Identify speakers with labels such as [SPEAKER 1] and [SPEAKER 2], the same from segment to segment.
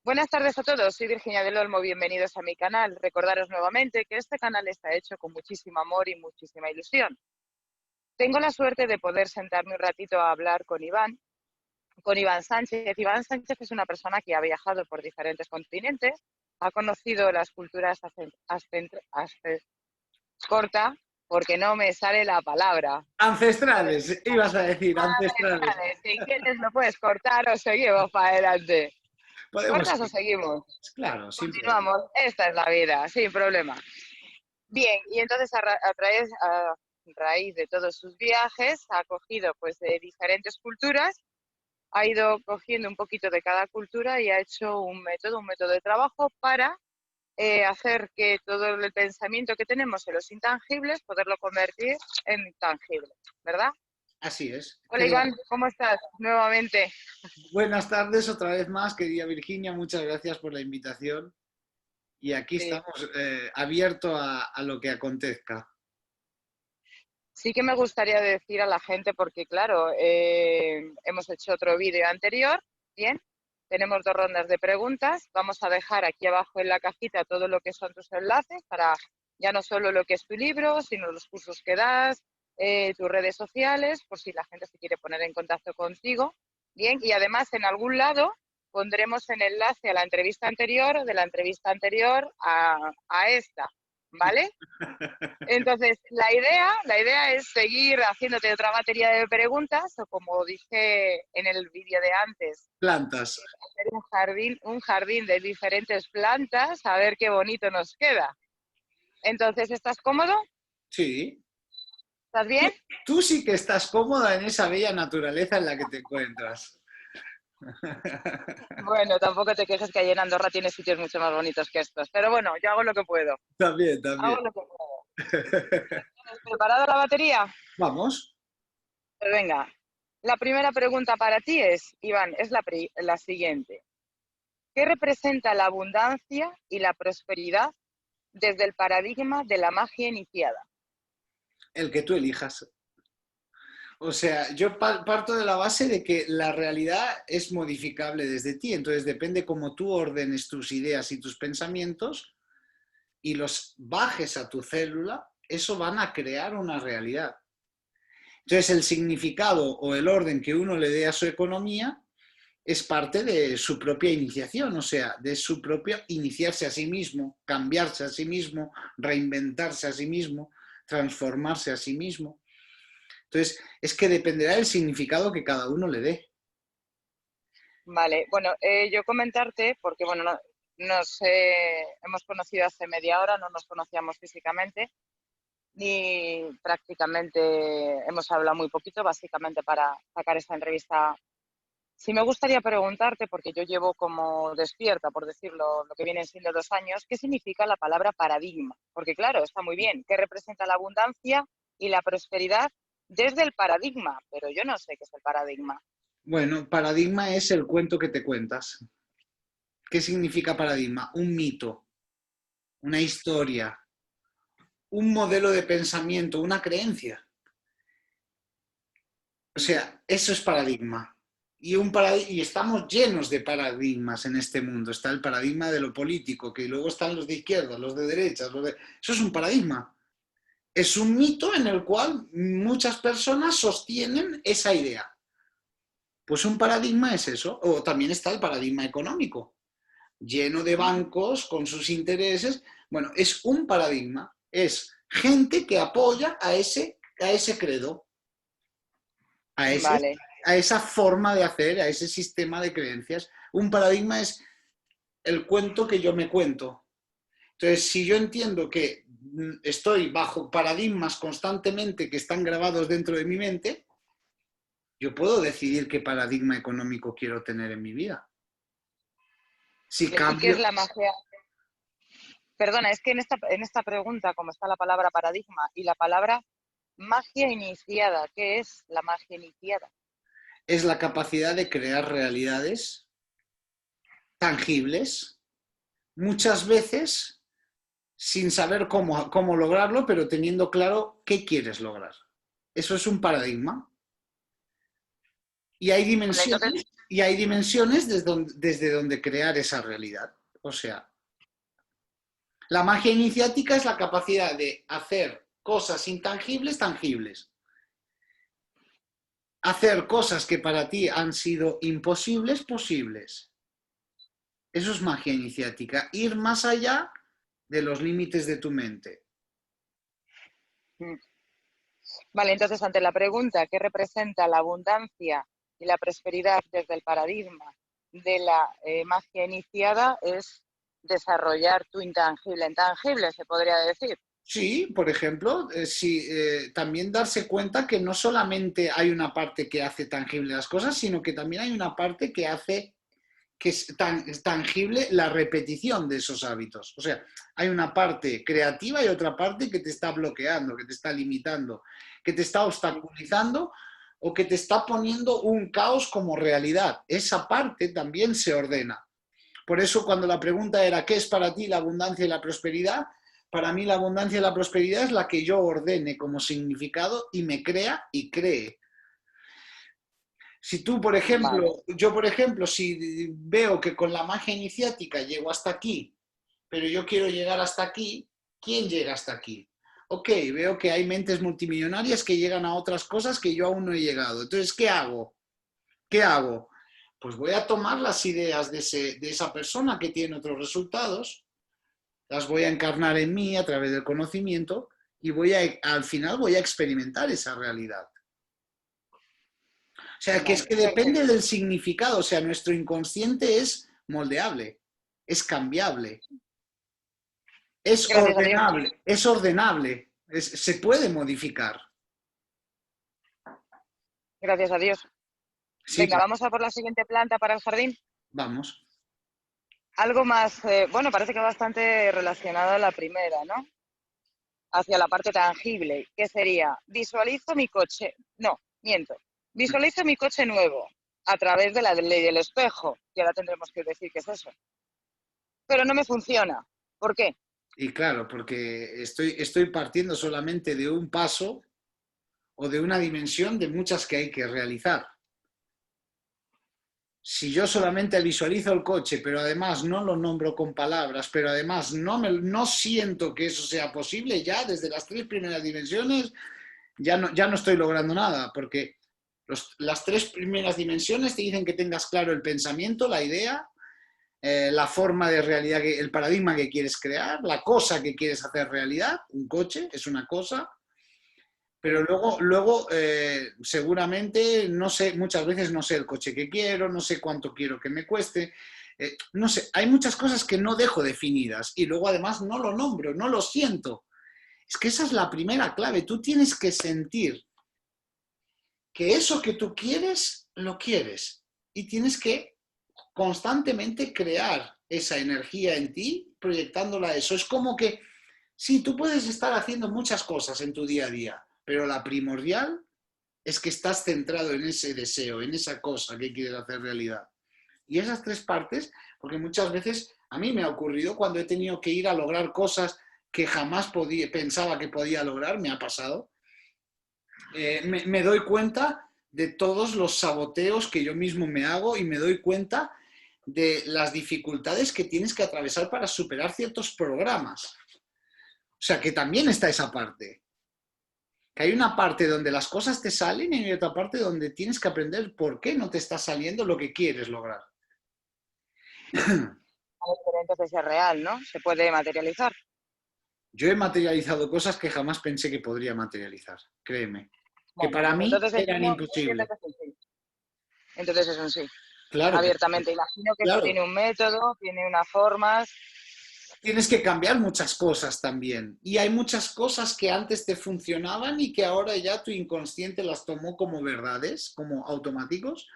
[SPEAKER 1] Buenas tardes a todos, soy Virginia del Olmo, bienvenidos a mi canal. Recordaros nuevamente que este canal está hecho con muchísimo amor y muchísima ilusión. Tengo la suerte de poder sentarme un ratito a hablar con Iván Sánchez. Iván Sánchez es una persona que ha viajado por diferentes continentes, ha conocido las culturas corta, porque no me sale la palabra.
[SPEAKER 2] Ancestrales, ibas a decir, ancestrales.
[SPEAKER 1] Si quieres lo puedes cortar o seguimos para adelante.
[SPEAKER 2] Podemos
[SPEAKER 1] ¿Cortas o
[SPEAKER 2] seguir.
[SPEAKER 1] seguimos?
[SPEAKER 2] Claro, sin problema.
[SPEAKER 1] Continuamos. Esta es la vida, sin problema. Bien, y entonces a raíz de todos sus viajes ha cogido pues de diferentes culturas, ha ido cogiendo un poquito de cada cultura y ha hecho un método de trabajo para hacer que todo el pensamiento que tenemos en los intangibles, poderlo convertir en tangible, ¿verdad?
[SPEAKER 2] Así es.
[SPEAKER 1] Hola Iván, ¿cómo estás? Nuevamente.
[SPEAKER 2] Buenas tardes otra vez más, querida Virginia. Muchas gracias por la invitación. Y aquí
[SPEAKER 1] Sí.
[SPEAKER 2] estamos abiertos a lo que acontezca.
[SPEAKER 1] Sí que me gustaría decir a la gente, porque claro, hemos hecho otro vídeo anterior, bien, tenemos 2 rondas de preguntas, vamos a dejar aquí abajo en la cajita todo lo que son tus enlaces para ya no solo lo que es tu libro, sino los cursos que das, tus redes sociales, por si la gente se quiere poner en contacto contigo, bien, y además en algún lado pondremos el enlace a la entrevista anterior, de la entrevista anterior a esta, ¿vale? Entonces, la idea es seguir haciéndote otra batería de preguntas, o como dije en el vídeo de antes,
[SPEAKER 2] Plantas.
[SPEAKER 1] hacer un jardín de diferentes plantas, a ver qué bonito nos queda. Entonces, ¿estás cómodo?
[SPEAKER 2] Sí.
[SPEAKER 1] ¿Estás bien?
[SPEAKER 2] Tú sí que estás cómoda en esa bella naturaleza en la que te encuentras.
[SPEAKER 1] Bueno, tampoco te quejes, que allí en Andorra tienes sitios mucho más bonitos que estos. Pero bueno, yo hago lo que puedo.
[SPEAKER 2] También,
[SPEAKER 1] Hago
[SPEAKER 2] también.
[SPEAKER 1] lo que puedo. ¿Tienes preparada la batería?
[SPEAKER 2] Vamos.
[SPEAKER 1] Pues venga. La primera pregunta para ti es, Iván, es la siguiente. ¿Qué representa la abundancia y la prosperidad desde el paradigma de la magia iniciada?
[SPEAKER 2] El que tú elijas. O sea, yo parto de la base de que la realidad es modificable desde ti, entonces depende cómo tú ordenes tus ideas y tus pensamientos y los bajes a tu célula, eso van a crear una realidad. Entonces el significado o el orden que uno le dé a su economía es parte de su propia iniciación, o sea, de su propio iniciarse a sí mismo, cambiarse a sí mismo, reinventarse a sí mismo, transformarse a sí mismo. Entonces, es que dependerá del significado que cada uno le dé.
[SPEAKER 1] Vale, bueno, yo comentarte, porque bueno, nos hemos conocido hace media hora, no nos conocíamos físicamente, ni prácticamente hemos hablado muy poquito, básicamente para sacar esta entrevista. Sí me gustaría preguntarte, porque yo llevo como despierta, por decirlo, lo que vienen siendo 2 años, ¿qué significa la palabra paradigma? Porque claro, está muy bien, ¿qué representa la abundancia y la prosperidad desde el paradigma? Pero yo no sé qué es el paradigma.
[SPEAKER 2] Bueno, paradigma es el cuento que te cuentas. ¿Qué significa paradigma? Un mito, una historia, un modelo de pensamiento, una creencia. O sea, eso es paradigma. Y estamos llenos de paradigmas en este mundo. Está el paradigma de lo político, que luego están los de izquierda, los de derecha. Eso es un paradigma. Es un mito en el cual muchas personas sostienen esa idea. Pues un paradigma es eso. O también está el paradigma económico, lleno de bancos con sus intereses. Bueno, es un paradigma. Es gente que apoya a ese credo, a, ese,
[SPEAKER 1] Vale,
[SPEAKER 2] a esa forma de hacer, a ese sistema de creencias. Un paradigma es el cuento que yo me cuento. Entonces, si yo entiendo que estoy bajo paradigmas constantemente que están grabados dentro de mi mente, yo puedo decidir qué paradigma económico quiero tener en mi vida. Si
[SPEAKER 1] ¿y qué es
[SPEAKER 2] cambio,
[SPEAKER 1] la magia? Perdona, es que en esta pregunta, como está la palabra paradigma y la palabra magia iniciada, ¿qué es la magia iniciada?
[SPEAKER 2] es la capacidad de crear realidades tangibles, muchas veces sin saber cómo lograrlo, pero teniendo claro qué quieres lograr. Eso es un paradigma. Y hay
[SPEAKER 1] Vale, entonces,
[SPEAKER 2] dimensiones. Y hay dimensiones desde donde crear esa realidad. O sea, la magia iniciática es la capacidad de hacer cosas intangibles tangibles. Hacer cosas que para ti han sido imposibles posibles. Eso es magia iniciática. Ir más allá de los límites de tu mente.
[SPEAKER 1] Mm. Vale, entonces ante la pregunta ¿qué representa la abundancia y la prosperidad desde el paradigma de la magia iniciada? Es desarrollar tu intangible en tangible, se podría decir.
[SPEAKER 2] Sí, por ejemplo, también darse cuenta que no solamente hay una parte que hace tangible las cosas, sino que también hay una parte que hace que es tangible la repetición de esos hábitos. O sea, hay una parte creativa y otra parte que te está bloqueando, que te está limitando, que te está obstaculizando o que te está poniendo un caos como realidad. Esa parte también se ordena. Por eso cuando la pregunta era ¿qué es para ti la abundancia y la prosperidad? Para mí la abundancia y la prosperidad es la que yo ordene como significado y me crea y cree. Si tú, por
[SPEAKER 1] Vale.
[SPEAKER 2] ejemplo, yo, por ejemplo, si veo que con la magia iniciática llego hasta aquí, pero yo quiero llegar hasta aquí, ¿quién llega hasta aquí? Ok, veo que hay mentes multimillonarias que llegan a otras cosas que yo aún no he llegado. Entonces, ¿qué hago? ¿Qué hago? Pues voy a tomar las ideas de esa persona que tiene otros resultados, las voy a encarnar en mí a través del conocimiento y al final voy a experimentar esa realidad. O sea, que es
[SPEAKER 1] Vale,
[SPEAKER 2] que depende
[SPEAKER 1] perfecto.
[SPEAKER 2] del significado. O sea, nuestro inconsciente es moldeable, es cambiable,
[SPEAKER 1] Gracias a Dios.
[SPEAKER 2] es ordenable, se puede modificar.
[SPEAKER 1] Gracias a Dios.
[SPEAKER 2] Sí,
[SPEAKER 1] Venga,
[SPEAKER 2] claro.
[SPEAKER 1] vamos a por la siguiente planta para el jardín.
[SPEAKER 2] Vamos.
[SPEAKER 1] Algo más, bueno, parece que bastante relacionado a la primera, ¿no? Hacia la parte tangible, que sería, visualizo mi coche, no, miento, visualizo mi coche nuevo a través de la ley del espejo, que ahora tendremos que decir qué es eso, pero no me funciona. ¿Por qué?
[SPEAKER 2] Y claro, porque estoy partiendo solamente de un paso o de una dimensión de muchas que hay que realizar. Si yo solamente visualizo el coche, pero además no lo nombro con palabras, pero además no siento que eso sea posible, ya desde las tres primeras dimensiones ya no estoy logrando nada, porque las tres primeras dimensiones te dicen que tengas claro el pensamiento, la idea, la forma de realidad, el paradigma que quieres crear, la cosa que quieres hacer realidad. Un coche es una cosa, pero
[SPEAKER 1] Sí.
[SPEAKER 2] luego seguramente, no sé, muchas veces no sé el coche que quiero, no sé cuánto quiero que me cueste, no sé, hay muchas cosas que no dejo definidas y luego además no lo nombro, no lo siento. Es que esa es la primera clave, tú tienes que sentir que eso que tú quieres, lo quieres y tienes que constantemente crear esa energía en ti, proyectándola a eso. Es como que, sí, tú puedes estar haciendo muchas cosas en tu día a día, pero la primordial es que estás centrado en ese deseo, en esa cosa que quieres hacer realidad. Y esas tres partes, porque muchas veces a mí me ha ocurrido cuando he tenido que ir a lograr cosas que jamás pensaba que podía lograr, me ha pasado, me doy cuenta de todos los saboteos que yo mismo me hago y me doy cuenta de las dificultades que tienes que atravesar para superar ciertos programas. O sea, que también está esa parte. Que hay una parte donde las cosas te salen y hay otra parte donde tienes que aprender por qué no te está saliendo lo que quieres lograr.
[SPEAKER 1] Pero entonces es real, ¿no? Se puede materializar.
[SPEAKER 2] Yo he materializado cosas que jamás pensé que podría materializar, créeme. Que
[SPEAKER 1] Bueno,
[SPEAKER 2] para
[SPEAKER 1] pues
[SPEAKER 2] mí
[SPEAKER 1] entonces
[SPEAKER 2] eran
[SPEAKER 1] entiendo
[SPEAKER 2] imposibles.
[SPEAKER 1] que es un sí. Entonces es un sí.
[SPEAKER 2] Claro,
[SPEAKER 1] Abiertamente. Imagino que esto
[SPEAKER 2] claro.
[SPEAKER 1] tiene un método, tiene unas formas.
[SPEAKER 2] Tienes que cambiar muchas cosas también. Y hay muchas cosas que antes te funcionaban y que ahora ya tu inconsciente las tomó como verdades, como automáticos,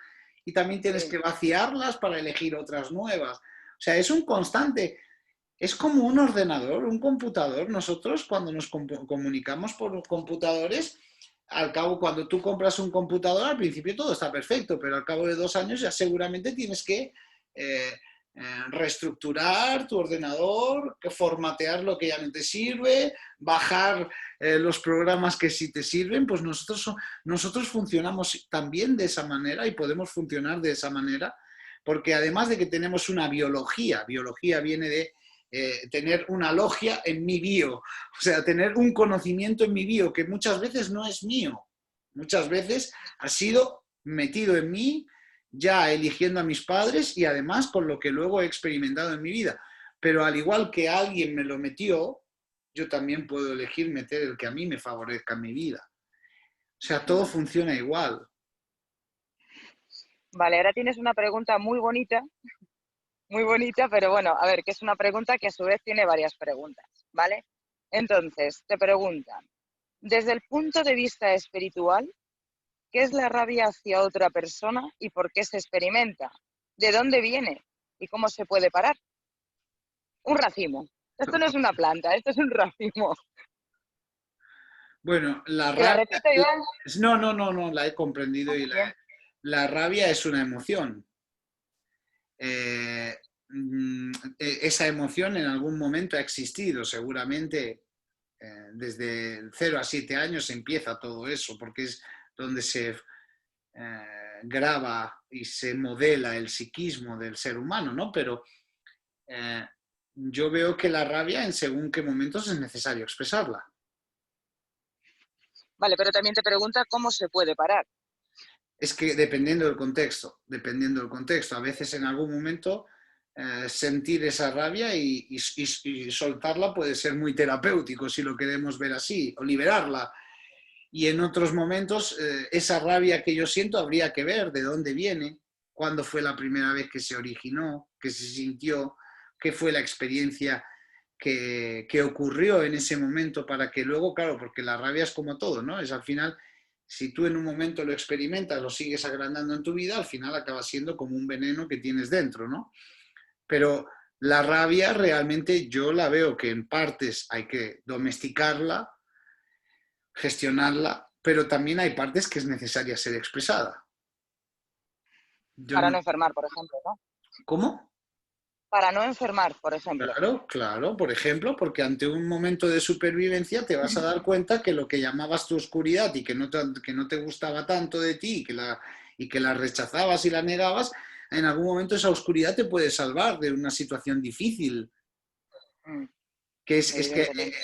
[SPEAKER 2] y también tienes
[SPEAKER 1] Sí,
[SPEAKER 2] que vaciarlas para elegir otras nuevas. O sea, es un constante, es como un ordenador, un computador. Nosotros cuando nos comunicamos por computadores, al cabo, cuando tú compras un computador, al principio todo está perfecto, pero al cabo de 2 años ya seguramente tienes que reestructurar tu ordenador, que formatear lo que ya no te sirve, bajar los programas que sí te sirven, pues nosotros funcionamos también de esa manera y podemos funcionar de esa manera, porque además de que tenemos una biología viene de tener una logia en mi bio, o sea, tener un conocimiento en mi bio que muchas veces no es mío, muchas veces ha sido metido en mí, ya eligiendo a mis padres y además con lo que luego he experimentado en mi vida. Pero al igual que alguien me lo metió, yo también puedo elegir meter el que a mí me favorezca en mi vida. O sea, todo funciona igual.
[SPEAKER 1] Vale, ahora tienes una pregunta muy bonita, pero bueno, a ver, que es una pregunta que a su vez tiene varias preguntas, ¿vale? Entonces, te preguntan, desde el punto de vista espiritual, ¿qué es la rabia hacia otra persona y por qué se experimenta? ¿De dónde viene? ¿Y cómo se puede parar? Un racimo. Esto no es una planta, esto es un racimo.
[SPEAKER 2] Bueno, la
[SPEAKER 1] ¿Te la
[SPEAKER 2] rabia...
[SPEAKER 1] repito, Iván?
[SPEAKER 2] No, la he comprendido y
[SPEAKER 1] Bien.
[SPEAKER 2] la rabia es una emoción. Esa emoción en algún momento ha existido, seguramente desde 0 a 7 años empieza todo eso, porque es donde se graba y se modela el psiquismo del ser humano, ¿no? Pero yo veo que la rabia en según qué momentos es necesario expresarla.
[SPEAKER 1] Vale, pero también te pregunta cómo se puede parar.
[SPEAKER 2] Es que dependiendo del contexto, a veces en algún momento sentir esa rabia y soltarla puede ser muy terapéutico si lo queremos ver así, o liberarla. Y en otros momentos esa rabia que yo siento habría que ver de dónde viene, cuándo fue la primera vez que se originó, que se sintió, qué fue la experiencia que ocurrió en ese momento para que luego, claro, porque la rabia es como todo, ¿no? Es al final, si tú en un momento lo experimentas, lo sigues agrandando en tu vida, al final acaba siendo como un veneno que tienes dentro, ¿no? Pero la rabia realmente yo la veo que en partes hay que domesticarla, gestionarla, pero también hay partes que es necesaria ser expresada. Yo
[SPEAKER 1] Para
[SPEAKER 2] no...
[SPEAKER 1] no enfermar, por ejemplo, ¿no?
[SPEAKER 2] ¿Cómo?
[SPEAKER 1] Para no enfermar, por ejemplo.
[SPEAKER 2] Claro, claro, por ejemplo, porque ante un momento de supervivencia te vas a dar cuenta que lo que llamabas tu oscuridad y que no te gustaba tanto de ti y que la rechazabas y la negabas, en algún momento esa oscuridad te puede salvar de una situación difícil.
[SPEAKER 1] Mm,
[SPEAKER 2] Es que
[SPEAKER 1] evidentemente.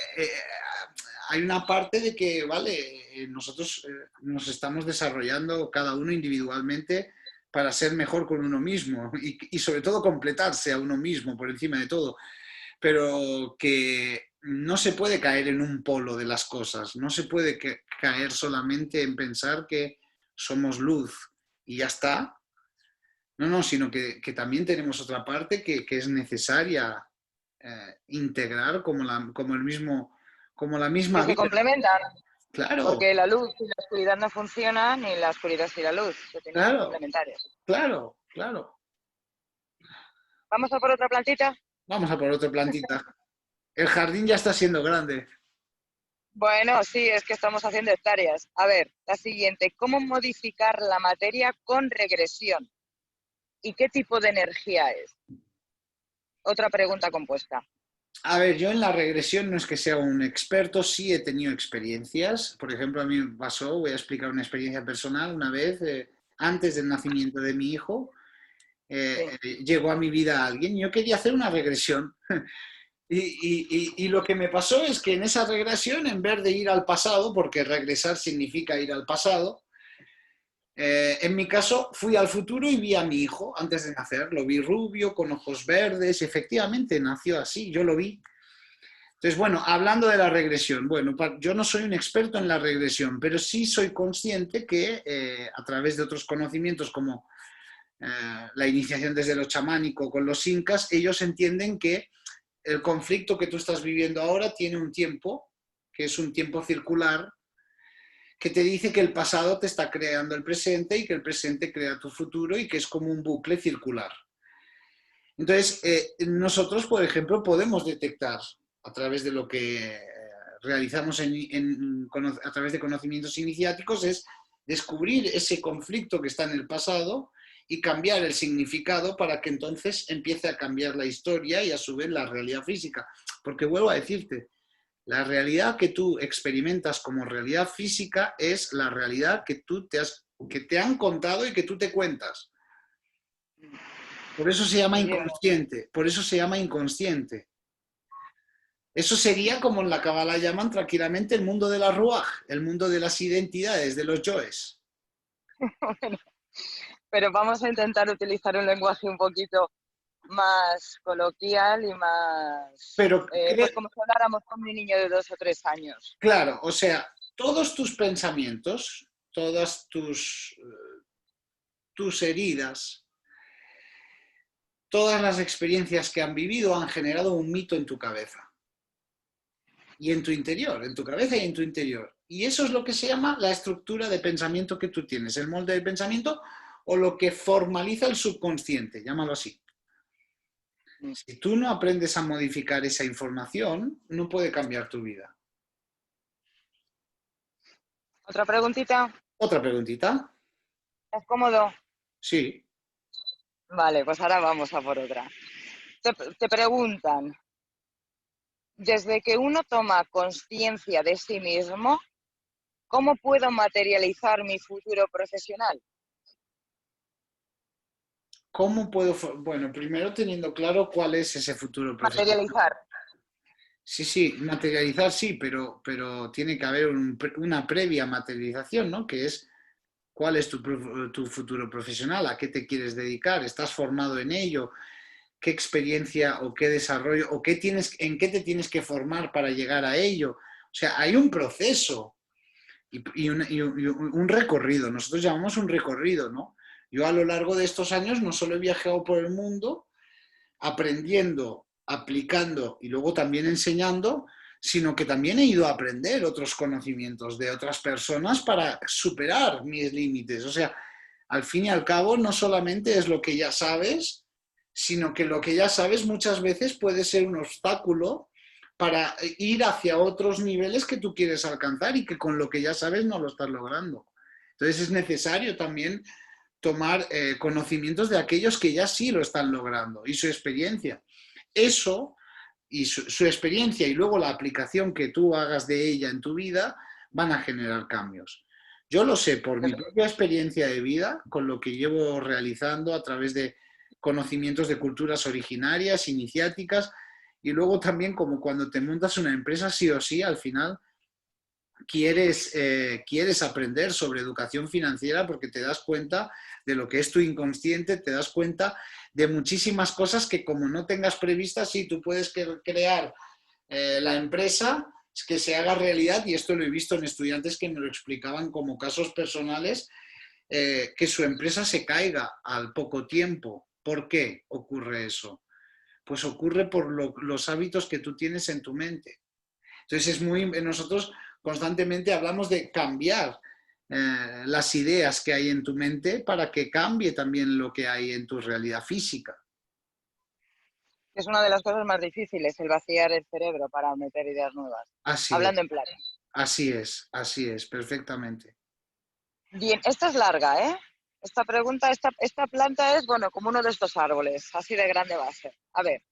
[SPEAKER 2] hay una parte de que, vale, nosotros nos estamos desarrollando cada uno individualmente para ser mejor con uno mismo y sobre todo completarse a uno mismo por encima de todo, pero que no se puede caer en un polo de las cosas, no se puede caer solamente en pensar que somos luz y ya está. No, no, sino que también tenemos otra parte que es necesaria integrar como el mismo, como la
[SPEAKER 1] Que
[SPEAKER 2] misma
[SPEAKER 1] se
[SPEAKER 2] vida.
[SPEAKER 1] complementan,
[SPEAKER 2] Claro,
[SPEAKER 1] porque la luz y la oscuridad no funcionan, ni la oscuridad y la luz, que tienen que ser
[SPEAKER 2] claro,
[SPEAKER 1] complementarios.
[SPEAKER 2] claro, claro.
[SPEAKER 1] ¿Vamos a por otra plantita?
[SPEAKER 2] Vamos a por otra plantita. El jardín ya está siendo grande.
[SPEAKER 1] Bueno, sí, es que estamos haciendo hectáreas. A ver, la siguiente, ¿cómo modificar la materia con regresión? ¿Y qué tipo de energía es? Otra pregunta compuesta.
[SPEAKER 2] A ver, yo en la regresión no es que sea un experto, sí he tenido experiencias. Por ejemplo, a mí me pasó, voy a explicar una experiencia personal, una vez, antes del nacimiento de mi hijo,
[SPEAKER 1] Sí.
[SPEAKER 2] llegó a mi vida alguien y yo quería hacer una regresión. Y lo que me pasó es que en esa regresión, en vez de ir al pasado, porque regresar significa ir al pasado, en mi caso fui al futuro y vi a mi hijo antes de nacer. Lo vi rubio, con ojos verdes, efectivamente nació así, yo lo vi. Entonces, bueno, hablando de la regresión, bueno, yo no soy un experto en la regresión, pero sí soy consciente que a través de otros conocimientos como la iniciación desde lo chamánico con los incas, ellos entienden que el conflicto que tú estás viviendo ahora tiene un tiempo, que es un tiempo circular, que te dice que el pasado te está creando el presente y que el presente crea tu futuro y que es como un bucle circular. Entonces, nosotros, por ejemplo, podemos detectar a través de lo que realizamos a través de conocimientos iniciáticos, es descubrir ese conflicto que está en el pasado y cambiar el significado para que entonces empiece a cambiar la historia y a su vez la realidad física. Porque vuelvo a decirte, la realidad que tú experimentas como realidad física es la realidad que te han contado y que tú te cuentas. Por eso se llama
[SPEAKER 1] Oye,
[SPEAKER 2] inconsciente, por eso se llama inconsciente. Eso sería como en la Kabbalah llaman tranquilamente el mundo de la Ruach, el mundo de las identidades, de los yoes.
[SPEAKER 1] bueno, pero vamos a intentar utilizar un lenguaje un poquito más coloquial y más,
[SPEAKER 2] Pero,
[SPEAKER 1] pues como si habláramos con mi niño de 2 o 3 años.
[SPEAKER 2] claro, o sea, todos tus pensamientos, todas tus heridas, todas las experiencias que han vivido han generado un mito en tu cabeza y en tu interior, en tu cabeza y en tu interior. Y eso es lo que se llama la estructura de pensamiento que tú tienes, el molde de pensamiento o lo que formaliza el subconsciente, llámalo así. Si tú no aprendes a modificar esa información, no puede cambiar tu vida.
[SPEAKER 1] Otra preguntita.
[SPEAKER 2] Otra preguntita.
[SPEAKER 1] ¿Estás cómodo?
[SPEAKER 2] Sí.
[SPEAKER 1] Vale, pues ahora vamos a por otra. Te preguntan, desde que uno toma conciencia de sí mismo, ¿cómo puedo materializar mi futuro profesional?
[SPEAKER 2] ¿Cómo puedo? Bueno, primero teniendo claro cuál es ese futuro profesional.
[SPEAKER 1] Materializar.
[SPEAKER 2] Sí, sí, materializar sí, pero tiene que haber una previa materialización, ¿no? Que es cuál es tu futuro profesional, a qué te quieres dedicar, estás formado en ello, qué experiencia o qué desarrollo o en qué te tienes que formar para llegar a ello. O sea, hay un proceso y un recorrido. Nosotros llamamos un recorrido, ¿no? Yo a lo largo de estos años no solo he viajado por el mundo aprendiendo, aplicando y luego también enseñando, sino que también he ido a aprender otros conocimientos de otras personas para superar mis límites. O sea, al fin y al cabo, no solamente es lo que ya sabes, sino que lo que ya sabes muchas veces puede ser un obstáculo para ir hacia otros niveles que tú quieres alcanzar y que con lo que ya sabes no lo estás logrando. Entonces es necesario también tomar conocimientos de aquellos que ya sí lo están logrando y su experiencia. Eso y su experiencia y luego la aplicación que tú hagas de ella en tu vida van a generar cambios. Yo lo sé por mi propia experiencia de vida, con lo que llevo realizando a través de conocimientos de culturas originarias, iniciáticas, y luego también como cuando te montas una empresa, sí o sí, al final quieres aprender sobre educación financiera porque te das cuenta de lo que es tu inconsciente, te das cuenta de muchísimas cosas que como no tengas previstas, sí, tú puedes crear la empresa que se haga realidad, y esto lo he visto en estudiantes que me lo explicaban como casos personales, que su empresa se caiga al poco tiempo. ¿Por qué ocurre eso? Pues ocurre por los hábitos que tú tienes en tu mente. Entonces nosotros constantemente hablamos de cambiar las ideas que hay en tu mente para que cambie también lo que hay en tu realidad física.
[SPEAKER 1] Es una de las cosas más difíciles, el vaciar el cerebro para meter ideas nuevas.
[SPEAKER 2] Así es,
[SPEAKER 1] Hablando en plata.
[SPEAKER 2] así es, perfectamente.
[SPEAKER 1] Bien, esta es larga, ¿eh? Esta pregunta, esta planta es, bueno, como uno de estos árboles, así de grande base. A ver,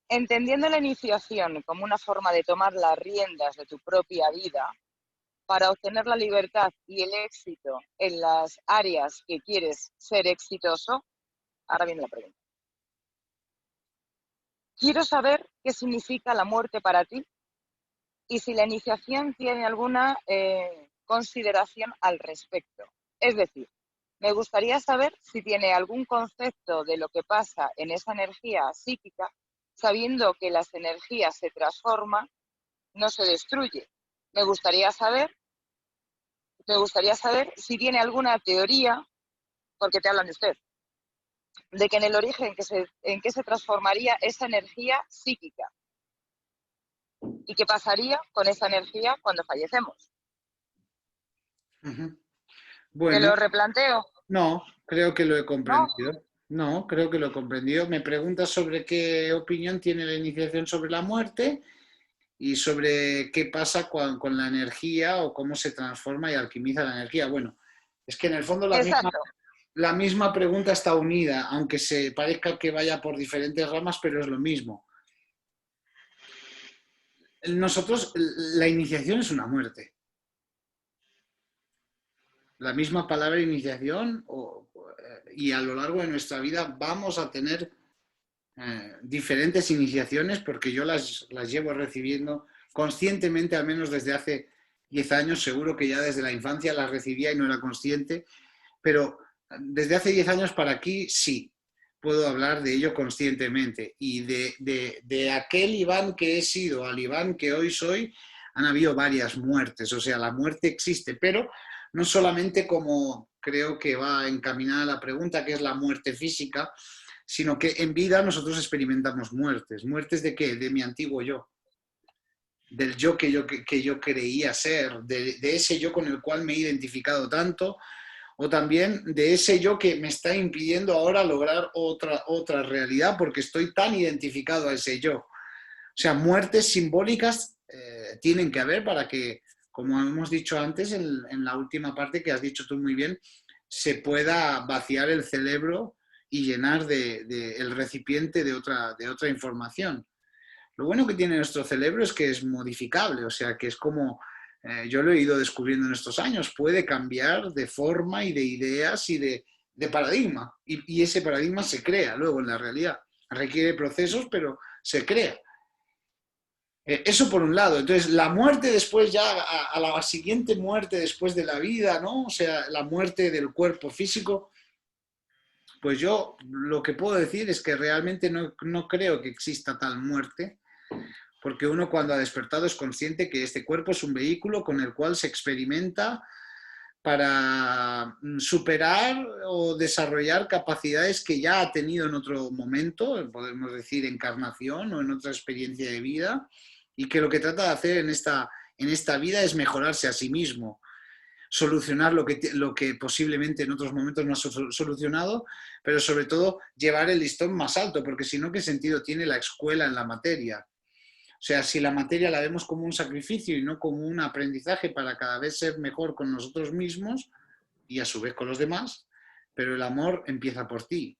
[SPEAKER 1] entendiendo la iniciación como una forma de tomar las riendas de tu propia vida para obtener la libertad y el éxito en las áreas que quieres ser exitoso, ahora viene la pregunta. Quiero saber qué significa la muerte para ti y si la iniciación tiene alguna consideración al respecto. Es decir, me gustaría saber si tiene algún concepto de lo que pasa en esa energía psíquica, sabiendo que las energías se transforman, no se destruye. Me gustaría saber, si tiene alguna teoría, porque te hablan de usted, de que en el origen en que se transformaría esa energía psíquica y qué pasaría con esa energía cuando fallecemos.
[SPEAKER 2] Uh-huh.
[SPEAKER 1] ¿Te
[SPEAKER 2] Bueno,
[SPEAKER 1] lo replanteo?
[SPEAKER 2] no, creo que lo he
[SPEAKER 1] ¿No?
[SPEAKER 2] comprendido. No, creo que lo he comprendido. Me preguntas sobre qué opinión tiene la iniciación sobre la muerte y sobre qué pasa con la energía o cómo se transforma y alquimiza la energía. Bueno, es que en el fondo
[SPEAKER 1] Exacto.
[SPEAKER 2] la misma pregunta está unida, aunque se parezca que vaya por diferentes ramas, pero es lo mismo. Nosotros, la iniciación es una muerte. La misma palabra iniciación y a lo largo de nuestra vida vamos a tener diferentes iniciaciones porque yo las llevo recibiendo conscientemente, al menos desde hace 10 años, seguro que ya desde la infancia las recibía y no era consciente, pero desde hace 10 años para aquí sí, puedo hablar de ello conscientemente. Y de aquel Iván que he sido al Iván que hoy soy, han habido varias muertes, o sea, la muerte existe, pero no solamente como creo que va encaminada la pregunta, que es la muerte física, sino que en vida nosotros experimentamos muertes. ¿Muertes de qué? De mi antiguo yo. Del yo que yo creía ser, de ese yo con el cual me he identificado tanto, o también de ese yo que me está impidiendo ahora lograr otra realidad porque estoy tan identificado a ese yo. O sea, muertes simbólicas tienen que haber para que, como hemos dicho antes en la última parte que has dicho tú muy bien, se pueda vaciar el cerebro y llenar el recipiente de otra información. Lo bueno que tiene nuestro cerebro es que es modificable, o sea, que es como, yo lo he ido descubriendo en estos años, puede cambiar de forma y de ideas y de paradigma. Y ese paradigma se crea luego en la realidad. Requiere procesos, pero se crea. Eso por un lado. Entonces, la muerte después ya, a la siguiente muerte después de la vida, ¿no? O sea, la muerte del cuerpo físico, pues yo lo que puedo decir es que realmente no creo que exista tal muerte, porque uno cuando ha despertado es consciente que este cuerpo es un vehículo con el cual se experimenta para superar o desarrollar capacidades que ya ha tenido en otro momento, podemos decir encarnación o en otra experiencia de vida, y que lo que trata de hacer en esta vida es mejorarse a sí mismo, solucionar lo que posiblemente en otros momentos no ha solucionado, pero sobre todo llevar el listón más alto, porque si no, ¿qué sentido tiene la escuela en la materia? O sea, si la materia la vemos como un sacrificio y no como un aprendizaje para cada vez ser mejor con nosotros mismos y a su vez con los demás, pero el amor empieza por ti.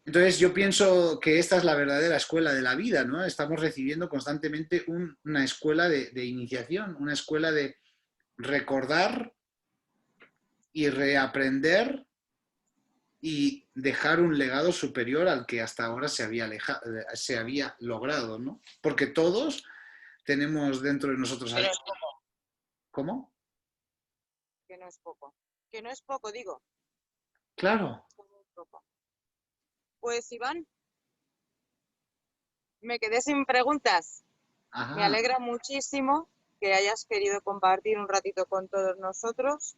[SPEAKER 2] Entonces yo pienso que esta es la verdadera escuela de la vida, ¿no? Estamos recibiendo constantemente una escuela de iniciación, una escuela de recordar y reaprender y dejar un legado superior al que hasta ahora se había logrado, ¿no? Porque todos tenemos dentro de nosotros
[SPEAKER 1] Que no
[SPEAKER 2] algo.
[SPEAKER 1] es poco,
[SPEAKER 2] ¿Cómo?
[SPEAKER 1] que no es poco. Que no es poco, digo.
[SPEAKER 2] Claro.
[SPEAKER 1] Que no es poco. Pues Iván, me quedé sin preguntas. Me
[SPEAKER 2] Ajá.
[SPEAKER 1] alegra muchísimo que hayas querido compartir un ratito con todos nosotros.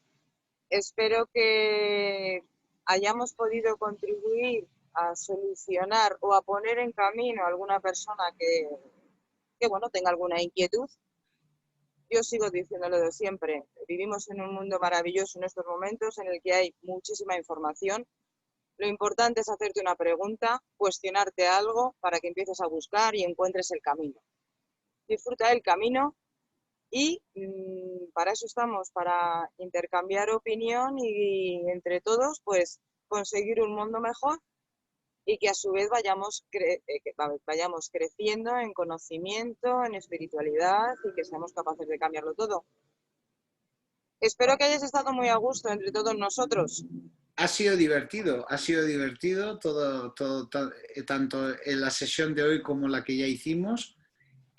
[SPEAKER 1] Espero que hayamos podido contribuir a solucionar o a poner en camino a alguna persona que bueno, tenga alguna inquietud. Yo sigo diciéndolo de siempre, vivimos en un mundo maravilloso en estos momentos en el que hay muchísima información. Lo importante es hacerte una pregunta, cuestionarte algo para que empieces a buscar y encuentres el camino. Disfruta del camino y para eso estamos, para intercambiar opinión y entre todos pues conseguir un mundo mejor y que a su vez vayamos creciendo en conocimiento, en espiritualidad y que seamos capaces de cambiarlo todo. Espero que hayas estado muy a gusto entre todos nosotros.
[SPEAKER 2] Ha sido divertido tanto en la sesión de hoy como la que ya hicimos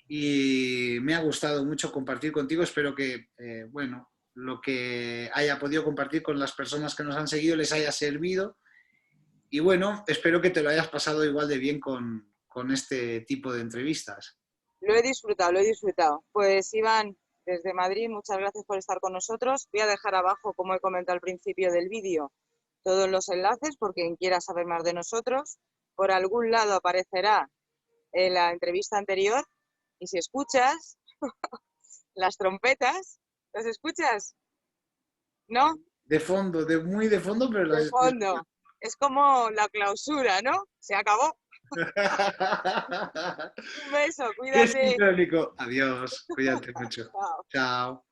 [SPEAKER 2] y me ha gustado mucho compartir contigo. Espero que, bueno, lo que haya podido compartir con las personas que nos han seguido les haya servido y bueno, espero que te lo hayas pasado igual de bien con este tipo de entrevistas.
[SPEAKER 1] Lo he disfrutado, lo he disfrutado. Pues Iván, desde Madrid, muchas gracias por estar con nosotros. Voy a dejar abajo, como he comentado al principio del vídeo, todos los enlaces por quien quiera saber más de nosotros. Por algún lado aparecerá en la entrevista anterior y si escuchas las trompetas, ¿las escuchas? ¿No?
[SPEAKER 2] De fondo, muy de fondo, pero
[SPEAKER 1] De
[SPEAKER 2] las estoy
[SPEAKER 1] fondo. Es como la clausura, ¿no? Se acabó. Un beso,
[SPEAKER 2] Qué
[SPEAKER 1] cuídate.
[SPEAKER 2] sincrónico. Adiós. Cuídate mucho.
[SPEAKER 1] Chao.
[SPEAKER 2] Chao.